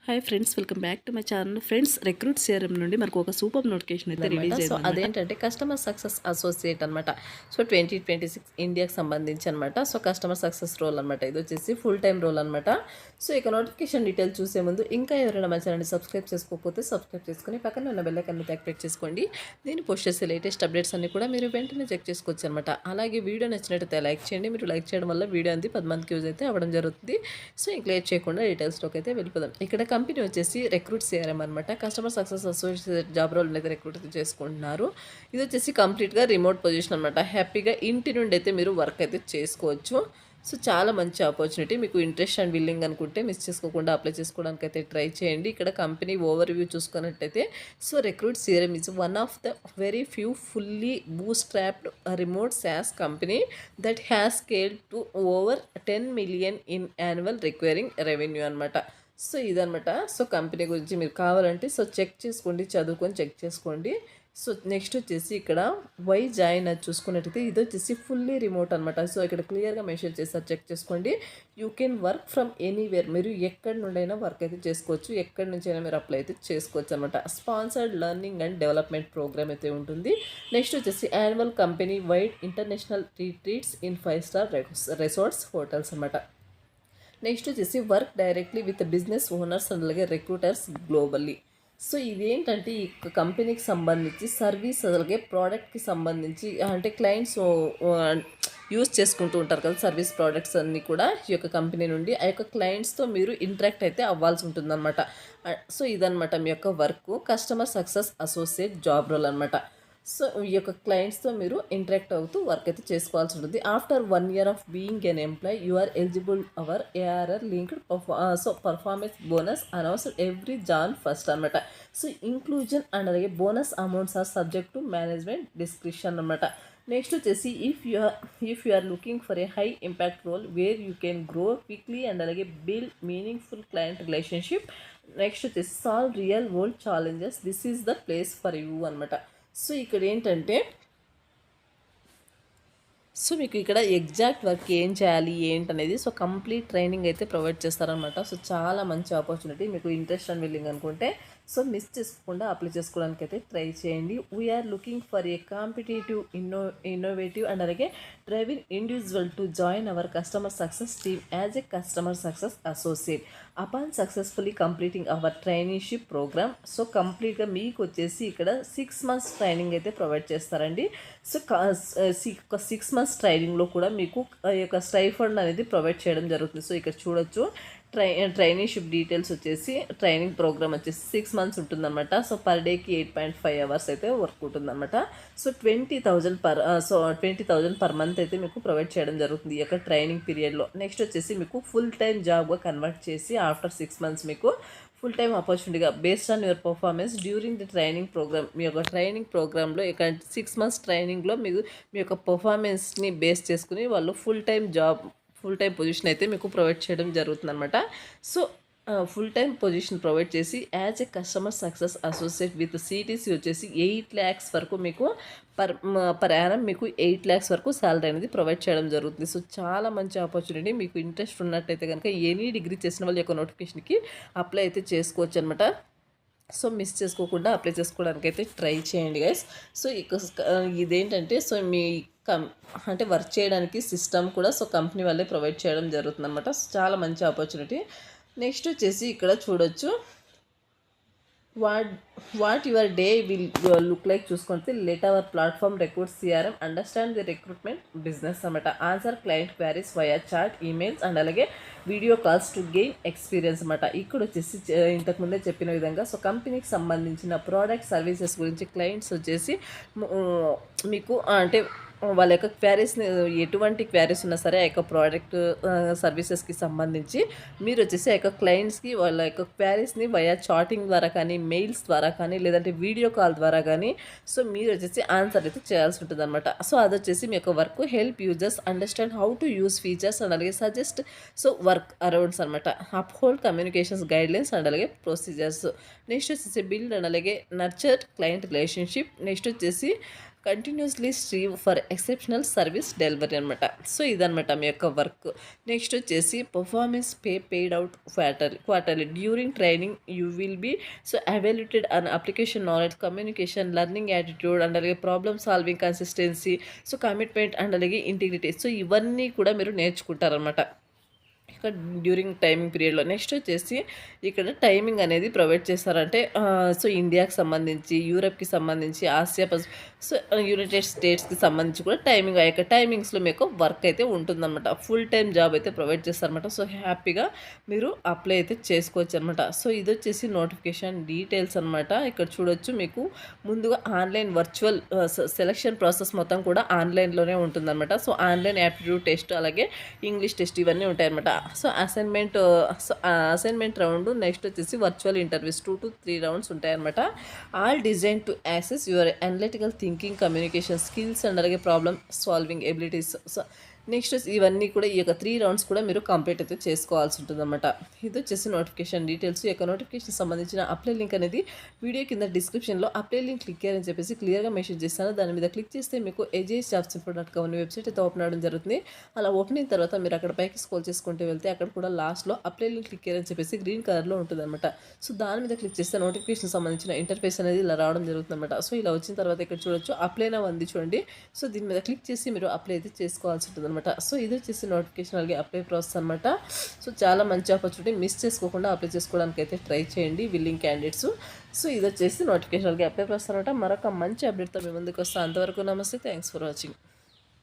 Hi friends, welcome back to my channel. Friends, recruit CRM నుండి మనకు ఒక super notification అయితే రిలీజ్ సో అయింది. అదేంటంటే కస్టమర్ సక్సెస్ అసోసియేట్ అనమాట. సో 2026 ఇండియాకి సంబంధించి అనమాట. సో కస్టమర్ సక్సెస్ రోల్ అనమాట. ఇది వచ్చేసి ఫుల్ టైం రోల్ అనమాట. సో ఇక నోటిఫికేషన్ డీటెయిల్స్ చూసే ముందు ఇంకా ఎవరైనా మా ఛానల్ని సబ్స్క్రైబ్ చేసుకోకపోతే సబ్స్క్రైబ్ చేసుకుని పక్కన ఉన్న బెల్ ఐకాన్ని యాక్టివేట్ చేసుకోండి. నేను పోస్ట్ చేసే లేటెస్ట్ అప్డేట్స్ అన్ని కూడా మీరు వెంటనే చెక్ చేసుకోవచ్చు అనమాట. అలాగే వీడియో నచ్చినట్టయితే లైక్ చేయండి. మీరు లైక్ చేయడం వల్ల వీడియో అంది 10 మందికి యూజ్ అయితే అవ్వడం జరుగుతుంది. సో ఇంక లేట్ చేయకుండా డీటెయిల్స్లోకి అయితే వెళ్ళిపోదాం. ఇక్కడ కంపెనీ వచ్చేసి రిక్రూట్ సిఆర్ఎం అనమాట. Customer success associate job role అయితే రిక్రూట్ చేసుకుంటున్నారు. ఇది వచ్చేసి కంప్లీట్గా రిమోట్ పొజిషన్ అనమాట. హ్యాపీగా ఇంటి నుండి అయితే మీరు వర్క్ అయితే చేసుకోవచ్చు. సో చాలా మంచి ఆపర్చునిటీ. మీకు ఇంట్రెస్ట్ అండ్ విల్లింగ్ అనుకుంటే మిస్ చేసుకోకుండా అప్లై చేసుకోవడానికి అయితే ట్రై చేయండి. ఇక్కడ కంపెనీ ఓవర్ వ్యూ చూసుకున్నట్టయితే so Recruit CRM is one of the very few fully bootstrapped remote SaaS company that has scaled to over 10 million in annual requiring revenue అనమాట. So ఇదనమాట. So company గురించి మీరు కావాలంటే so check చేసుకోండి, చదువుకొని check చేసుకోండి. So next వచ్చేసి ఇక్కడ వై జాయిన్ అది చూసుకున్నట్టయితే ఇది వచ్చేసి ఫుల్లీ రిమోట్ అనమాట. సో ఇక్కడ క్లియర్గా మెన్షన్ చేస్తారు, చెక్ చేసుకోండి. You can work from anywhere. మీరు ఎక్కడి నుండైనా వర్క్ అయితే చేసుకోవచ్చు, ఎక్కడి నుంచి అయినా మీరు అప్లై అయితే చేసుకోవచ్చు అనమాట. Sponsored learning and development program అయితే ఉంటుంది. నెక్స్ట్ వచ్చేసి annual company wide international retreats in 5-star resorts hotels అనమాట. నెక్స్ట్ వచ్చేసి work directly with business owners and అలాగే రిక్రూటర్స్ గ్లోబల్లీ. సో ఇదేంటంటే ఈ కంపెనీకి సంబంధించి సర్వీస్ అలాగే ప్రోడక్ట్కి సంబంధించి అంటే క్లయింట్స్ యూజ్ చేసుకుంటూ ఉంటారు కదా సర్వీస్ ప్రోడక్ట్స్ అన్నీ కూడా ఈ యొక్క కంపెనీ నుండి ఆ యొక్క క్లయింట్స్తో మీరు ఇంటరాక్ట్ అయితే అవ్వాల్సి ఉంటుందన్నమాట. సో ఇదనమాట మీ యొక్క work. Customer success associate job role అనమాట. సో ఈ యొక్క క్లయింట్స్తో మీరు ఇంటరాక్ట్ అవుతూ వర్క్ అయితే చేసుకోవాల్సి ఉంటుంది. After 1 year of being an employee you are eligible our ARR linked so performance bonus announced every Jan 1st అనమాట. సో ఇంక్లూజన్ అండ్ అలాగే bonus amounts are subject to management description అనమాట. Next వచ్చేసి if you are looking for a high impact role where you can grow quickly and అలాగే build meaningful client relationship. Next వచ్చేసి solve real world challenges, this is the place for you అనమాట. So ఇక్కడ ఏంటంటే so మీకు ఇక్కడ exact work ఏం చేయాలి ఏంటనేది సో కంప్లీట్ ట్రైనింగ్ అయితే ప్రొవైడ్ చేస్తారనమాట. సో చాలా మంచి ఆపర్చునిటీ. మీకు ఇంట్రెస్ట్ అండ్ విల్లింగ్ అనుకుంటే సో మిస్ చేసుకోకుండా అప్లై చేసుకోవడానికి అయితే ట్రై చేయండి. We are looking for a competitive innovative and అలాగే driving individual to join our customer success team as a customer success associate upon successfully completing our traineeship programme. So కంప్లీట్గా మీకు వచ్చేసి ఇక్కడ 6 months training అయితే provide చేస్తారండి. So 6 months ట్రైనింగ్లో కూడా మీకు ఈ యొక్క స్టైఫండ్ అనేది ప్రొవైడ్ చేయడం జరుగుతుంది. సో ఇక్కడ చూడొచ్చు ట్రైనింగ్షిప్ డీటెయిల్స్ వచ్చేసి ట్రైనింగ్ ప్రోగ్రామ్ వచ్చేసి 6 months ఉంటుందన్నమాట. సో పర్ డేకి 8.5 hours అయితే వర్క్ ఉంటుందన్నమాట. సో 20,000 పర్ మంత్ అయితే మీకు ప్రొవైడ్ చేయడం జరుగుతుంది ఈ యొక్క ట్రైనింగ్ పీరియడ్లో. నెక్స్ట్ వచ్చేసి మీకు ఫుల్ టైం జాబ్గా కన్వర్ట్ చేసి ఆఫ్టర్ 6 months మీకు ఫుల్ టైం ఆపర్చునిటీగా based on your performance during the training programme. మీ యొక్క ట్రైనింగ్ ప్రోగ్రాంలో ఇక 6 months ట్రైనింగ్లో మీకు మీ యొక్క పర్ఫార్మెన్స్ని బేస్ చేసుకుని వాళ్ళు ఫుల్ టైం పొజిషన్ అయితే మీకు ప్రొవైడ్ చేయడం జరుగుతుంది అనమాట. So full time position provide చేసి as a customer success associate with CTC వచ్చేసి 8 lakhs వరకు మీకు పర్ యానం మీకు 8 lakhs వరకు శాలరీ అనేది ప్రొవైడ్ చేయడం జరుగుతుంది. సో చాలా మంచి ఆపర్చునిటీ. మీకు ఇంట్రెస్ట్ ఉన్నట్టయితే కనుక ఎనీ డిగ్రీ చేసిన వాళ్ళ యొక్క నోటిఫికేషన్కి అప్లై అయితే చేసుకోవచ్చు అనమాట. సో మిస్ చేసుకోకుండా అప్లై చేసుకోవడానికి అయితే ట్రై చేయండి గైస్. సో ఇదేంటంటే సో మీ అంటే వర్క్ చేయడానికి సిస్టమ్ కూడా సో కంపెనీ వాళ్ళే ప్రొవైడ్ చేయడం జరుగుతుంది అనమాట. చాలా మంచి ఆపర్చునిటీ. నెక్స్ట్ వచ్చేసి ఇక్కడ చూడొచ్చు what your day will look like చూసుకుంటే let our platform Recruit CRM understand the recruitment business అనమాట. Answer client queries via chat emails and అలాగే video calls to gain experience అనమాట. ఇక్కడ వచ్చేసి ఇంతకుముందే చెప్పిన విధంగా సో కంపెనీకి సంబంధించిన ప్రోడక్ట్ సర్వీసెస్ గురించి క్లయింట్స్ వచ్చేసి మీకు అంటే వాళ్ళ యొక్క క్వారీస్ని ఎటువంటి క్వారీస్ ఉన్నా సరే ఆ యొక్క ప్రోడక్ట్ సర్వీసెస్కి సంబంధించి మీరు వచ్చేసి ఆ యొక్క క్లయింట్స్కి వాళ్ళ యొక్క క్వారీస్ని వయా చాటింగ్ ద్వారా కానీ మెయిల్స్ ద్వారా కానీ లేదంటే వీడియో కాల్ ద్వారా కానీ సో మీరు వచ్చేసి ఆన్సర్ అయితే చేయాల్సి ఉంటుంది అనమాట. సో అది వచ్చేసి మీ యొక్క work help users understand how to use features and అలాగే సజెస్ట్ సో వర్క్ అరౌండ్స్ అనమాట. అప్హోల్డ్ కమ్యూనికేషన్స్ గైడ్లైన్స్ అండ్ అలాగే ప్రొసీజర్స్. నెక్స్ట్ వచ్చేసి బిల్డ్ అండ్ అలాగే నర్చర్ క్లయింట్ రిలేషన్షిప్. నెక్స్ట్ వచ్చేసి continuously strive for exceptional service delivery అనమాట. So ఇదనమాట మీ యొక్క వర్క్. నెక్స్ట్ వచ్చేసి performance paid out quarterly during training you will be so evaluated on application knowledge, communication, learning attitude and అలాగే problem solving, consistency, so commitment and అలాగే integrity. So ఇవన్నీ కూడా మీరు నేర్చుకుంటారనమాట ఇక్కడ డ్యూరింగ్ టైమింగ్ పీరియడ్లో. నెక్స్ట్ వచ్చేసి ఇక్కడ టైమింగ్ అనేది ప్రొవైడ్ చేస్తారంటే సో ఇండియాకి సంబంధించి, యూరప్కి సంబంధించి, ఆసియా సో యునైటెడ్ స్టేట్స్కి సంబంధించి కూడా టైమింగ్ ఆ యొక్క టైమింగ్స్లో మీకు వర్క్ అయితే ఉంటుందన్నమాట. ఫుల్ టైం జాబ్ అయితే ప్రొవైడ్ చేస్తారనమాట. సో హ్యాపీగా మీరు అప్లై అయితే చేసుకోవచ్చు అనమాట. సో ఇది వచ్చేసి నోటిఫికేషన్ డీటెయిల్స్ అనమాట. ఇక్కడ చూడొచ్చు మీకు ముందుగా ఆన్లైన్ వర్చువల్ సెలక్షన్ ప్రాసెస్ మొత్తం కూడా ఆన్లైన్లోనే ఉంటుందన్నమాట. సో ఆన్లైన్ యాప్టిట్యూడ్ టెస్ట్ అలాగే ఇంగ్లీష్ టెస్ట్ ఇవన్నీ ఉంటాయన్నమాట. సో అసైన్మెంట్ రౌండ్, నెక్స్ట్ వచ్చేసి వర్చువల్ ఇంటర్వ్యూస్ 2 to 3 రౌండ్స్ ఉంటాయన్నమాట. All design to access your analytical thinking, communication skills and అలాగే problem solving abilities. So next ఇవన్నీ కూడా ఈ యొక్క 3 రౌండ్స్ కూడా మీరు కంప్లీట్ అయితే చేసుకోవాల్సి ఉంటుందన్నమాట. ఇది వచ్చేసి నోటిఫికేషన్ డీటెయిల్స్. ఈ యొక్క నోటిఫికేషన్ సంబంధించిన అప్లై లింక్ అనేది వీడియో కింద డిస్క్రిప్షన్లో అప్లై లింక్ క్లిక్ చేయాలని చెప్పేసి క్లియర్గా మెన్షన్ చేస్తాను. దాని మీద క్లిక్ చేస్తే మీకు ajsjobsinfo.com అనే వెబ్సైట్ అయితే ఓపెన్ అవడం జరుగుతుంది. అలా ఓపెన్ అయిన తర్వాత మీరు అక్కడ పైకి స్క్రోల్ చేసుకుంటూ వెళ్తే అక్కడ కూడా లాస్ట్లో అప్లై లింక్ క్లిక్ చేయాలని చెప్పేసి గ్రీన్ కలర్లో ఉంటుందన్నమాట. సో దాని మీద క్లిక్ చేస్తే నోటిఫికేషన్ సంబంధించిన ఇంటర్ఫేస్ అనేది ఇలా రావడం జరుగుతుందన్నమాట. సో ఇలా వచ్చిన తర్వాత ఇక్కడ చూడొచ్చు అప్లై నౌ ఉంది చూడండి. సో దీని మీద క్లిక్ చేసి మీరు అప్లై అయితే చేసుకోవాల్సి ఉంటుంది. సో ఇది వచ్చేసి నోటిఫికేషన్ అలాగే అప్లై ప్రాసెస్ అనమాట. సో చాలా మంచి ఆపర్చునిటీ, మిస్ చేసుకోకుండా అప్లై చేసుకోవడానికి అయితే ట్రై చేయండి విల్లింగ్ క్యాండిడేట్స్. సో ఇది వచ్చేసి నోటిఫికేషన్ అలాగే అప్లై ప్రాసెస్ అనమాట. మరొక మంచి అప్డేట్తో మీ ముందుకు వస్తాను. అంతవరకు నమస్తే, థ్యాంక్స్ ఫర్ వాచింగ్.